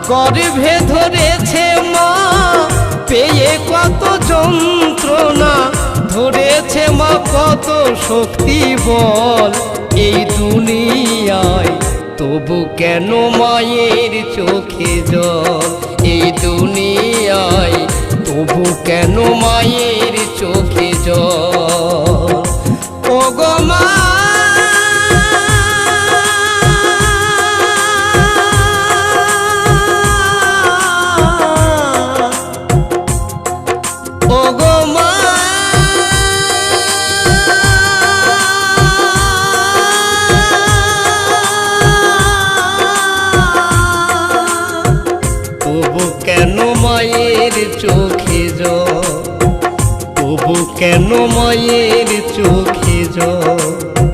গর্ভে ধরেছে মা পেয়ে কত যন্ত্রণা, ধরেছে মা কত শক্তি বল এই দুনিয়ায়, তবু কেন মায়ের চোখে জল এই দুনিয়ায়, তবু কেন মায়ের চোখে জল। ও গো মা কেন মায়ের চোখে জল, তবু কেন মায়ের চোখে জল।